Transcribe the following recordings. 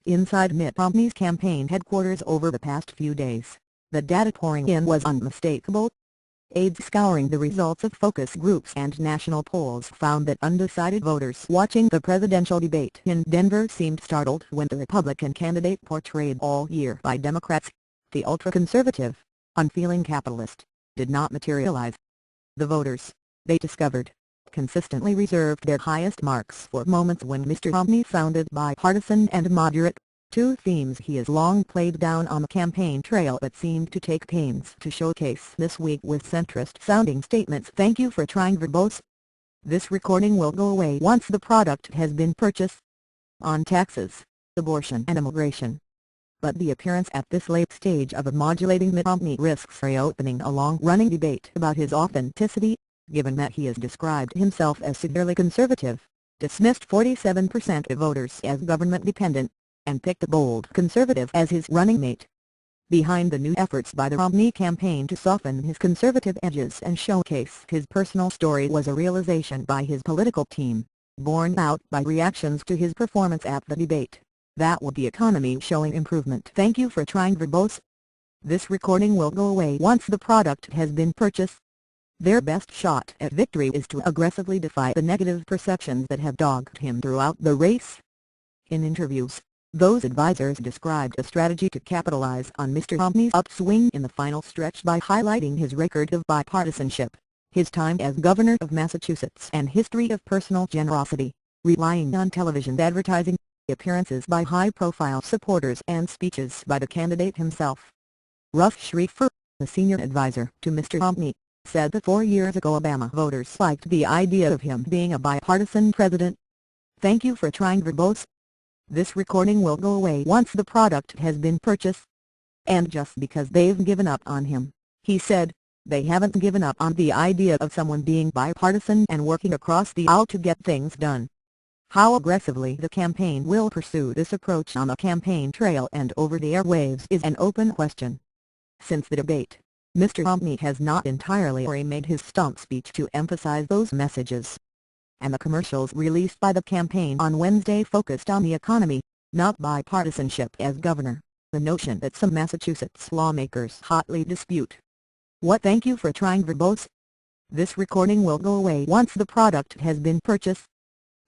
Inside Mitt Romney's campaign headquarters over the past few days, the data pouring in was unmistakable. Aides scouring the results of focus groups and national polls found that undecided voters watching the presidential debate in Denver seemed startled when the Republican candidate portrayed all year by Democrats, the ultra-conservative, unfeeling capitalist, did not materialize. The voters, they discovered, consistently reserved their highest marks for moments when Mr. Romney sounded bipartisan and moderate, two themes he has long played down on the campaign trail but seemed to take pains to showcase this week with centrist-sounding statements. Thank you for trying verbose. This recording will go away once the product has been purchased. On taxes, abortion and immigration. But the appearance at this late stage of a modulating Mitt Romney risks reopening a long-running debate about his authenticity, given that he has described himself as severely conservative, dismissed 47% of voters as government-dependent, and picked a bold conservative as his running mate. Behind the new efforts by the Romney campaign to soften his conservative edges and showcase his personal story was a realization by his political team, borne out by reactions to his performance at the debate, that with the economy showing improvement. Thank you for trying verbose. This recording will go away once the product has been purchased. Their best shot at victory is to aggressively defy the negative perceptions that have dogged him throughout the race. In interviews, those advisers described a strategy to capitalize on Mr. Romney's upswing in the final stretch by highlighting his record of bipartisanship, his time as governor of Massachusetts and history of personal generosity, relying on television advertising, appearances by high-profile supporters and speeches by the candidate himself. Russ Schrieffer, the senior advisor to Mr. Romney, said that 4 years ago Obama voters liked the idea of him being a bipartisan president. Thank you for trying verbose. This recording will go away once the product has been purchased. And just because they've given up on him, he said, they haven't given up on the idea of someone being bipartisan and working across the aisle to get things done. How aggressively the campaign will pursue this approach on the campaign trail and over the airwaves is an open question. Since the debate, Mr. Romney has not entirely remade his stump speech to emphasize those messages. And the commercials released by the campaign on Wednesday focused on the economy, not bipartisanship as governor, the notion that some Massachusetts lawmakers hotly dispute. Thank you for trying verbose. This recording will go away once the product has been purchased.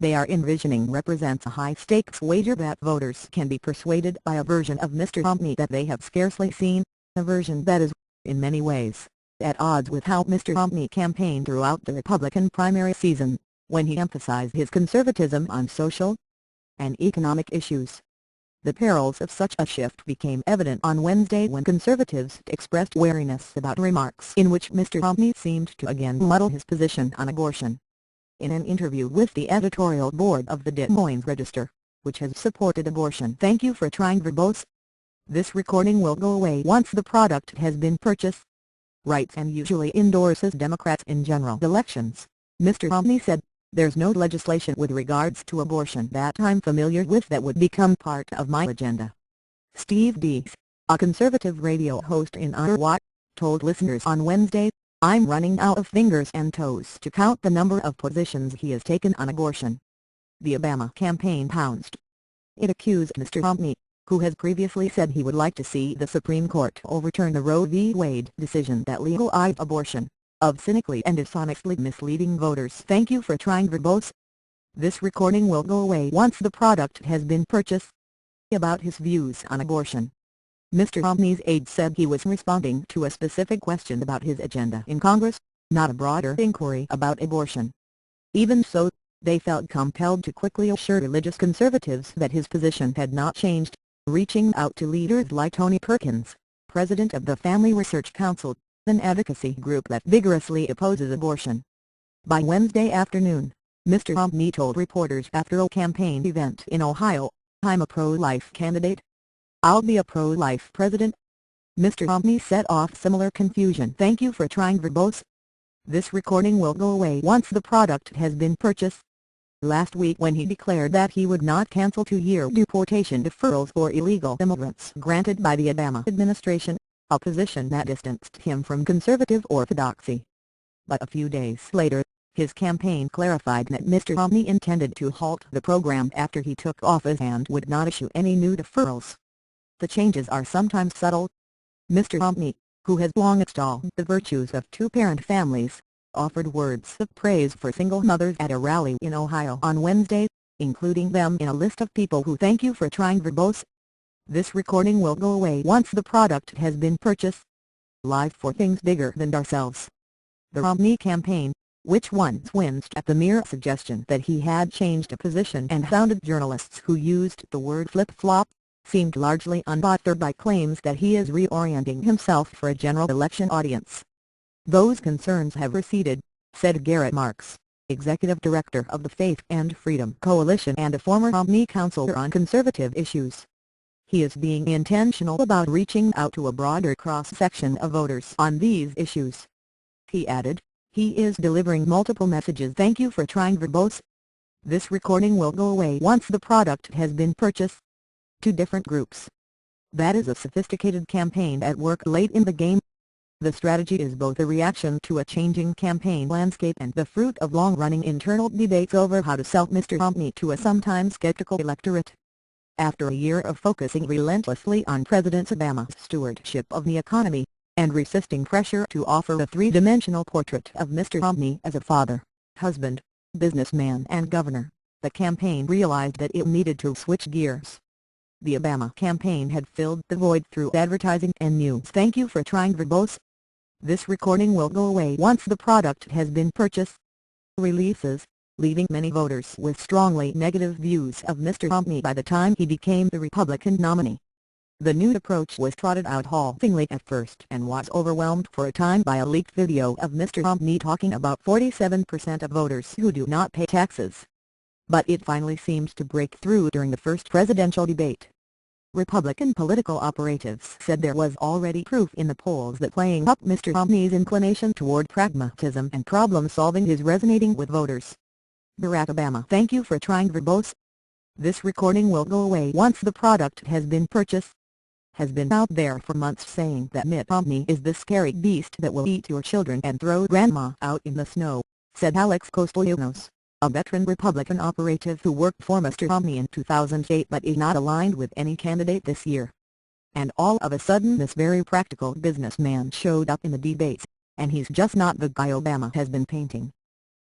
They are envisioning represents a high-stakes wager that voters can be persuaded by a version of Mr. Romney that they have scarcely seen, a version that is, in many ways, at odds with how Mr. Romney campaigned throughout the Republican primary season, when he emphasized his conservatism on social and economic issues. The perils of such a shift became evident on Wednesday when conservatives expressed wariness about remarks in which Mr. Romney seemed to again muddle his position on abortion. In an interview with the editorial board of the Des Moines Register, which has supported abortion. Thank you for trying verbose. This recording will go away once the product has been purchased. Writes and usually endorses Democrats in general elections, Mr. Romney said, there's no legislation with regards to abortion that I'm familiar with that would become part of my agenda. Steve Dees, a conservative radio host in Iowa, told listeners on Wednesday, I'm running out of fingers and toes to count the number of positions he has taken on abortion. The Obama campaign pounced. It accused Mr. Romney, who has previously said he would like to see the Supreme Court overturn the Roe v. Wade decision that legalized abortion, of cynically and dishonestly misleading voters. Thank you for trying verbose. This recording will go away once the product has been purchased. About his views on abortion, Mr. Romney's aide said he was responding to a specific question about his agenda in Congress, not a broader inquiry about abortion. Even so, they felt compelled to quickly assure religious conservatives that his position had not changed, reaching out to leaders like Tony Perkins, president of the Family Research Council, an advocacy group that vigorously opposes abortion. By Wednesday afternoon, Mr. Romney told reporters after a campaign event in Ohio, I'm a pro-life candidate. I'll be a pro-life president. Mr. Romney set off similar confusion. Thank you for trying verbose. This recording will go away once the product has been purchased. Last week when he declared that he would not cancel 2-year deportation deferrals for illegal immigrants granted by the Obama administration, a position that distanced him from conservative orthodoxy. But a few days later, His campaign clarified that Mr. Romney intended to halt the program after he took office and would not issue any new deferrals. The changes are sometimes subtle. Mr. Romney, who has long extolled the virtues of two-parent families, offered words of praise for single mothers at a rally in Ohio on Wednesday, including them in a list of people who thank you for trying verbose. This recording will go away once the product has been purchased. Live for things bigger than ourselves. The Romney campaign, which once winced at the mere suggestion that he had changed a position and hounded journalists who used the word flip-flop, seemed largely unbothered by claims that he is reorienting himself for a general election audience. Those concerns have receded, said Garrett Marks, executive director of the Faith and Freedom Coalition and a former Romney counselor on conservative issues. He is being intentional about reaching out to a broader cross-section of voters on these issues. He added, he is delivering multiple messages. Thank you for trying verbose. This recording will go away once the product has been purchased. Two different groups. That is a sophisticated campaign at work late in the game. The strategy is both a reaction to a changing campaign landscape and the fruit of long-running internal debates over how to sell Mr. Romney to a sometimes skeptical electorate. After a year of focusing relentlessly on President Obama's stewardship of the economy, and resisting pressure to offer a three-dimensional portrait of Mr. Romney as a father, husband, businessman and governor, the campaign realized that it needed to switch gears. The Obama campaign had filled the void through advertising and news. Thank you for trying verbose. This recording will go away once the product has been purchased. Releases, leaving many voters with strongly negative views of Mr. Romney by the time he became the Republican nominee. The new approach was trotted out haltingly at first and was overwhelmed for a time by a leaked video of Mr. Romney talking about 47% of voters who do not pay taxes. But it finally seemed to break through during the first presidential debate. Republican political operatives said there was already proof in the polls that playing up Mr. Romney's inclination toward pragmatism and problem-solving is resonating with voters. Barack Obama, thank you for trying verbose. This recording will go away once the product has been purchased. Has been out there for months saying that Mitt Romney is the scary beast that will eat your children and throw grandma out in the snow, said Alex Castellanos, a veteran Republican operative who worked for Mr. Romney in 2008 but is not aligned with any candidate this year. And all of a sudden this very practical businessman showed up in the debates, and he's just not the guy Obama has been painting.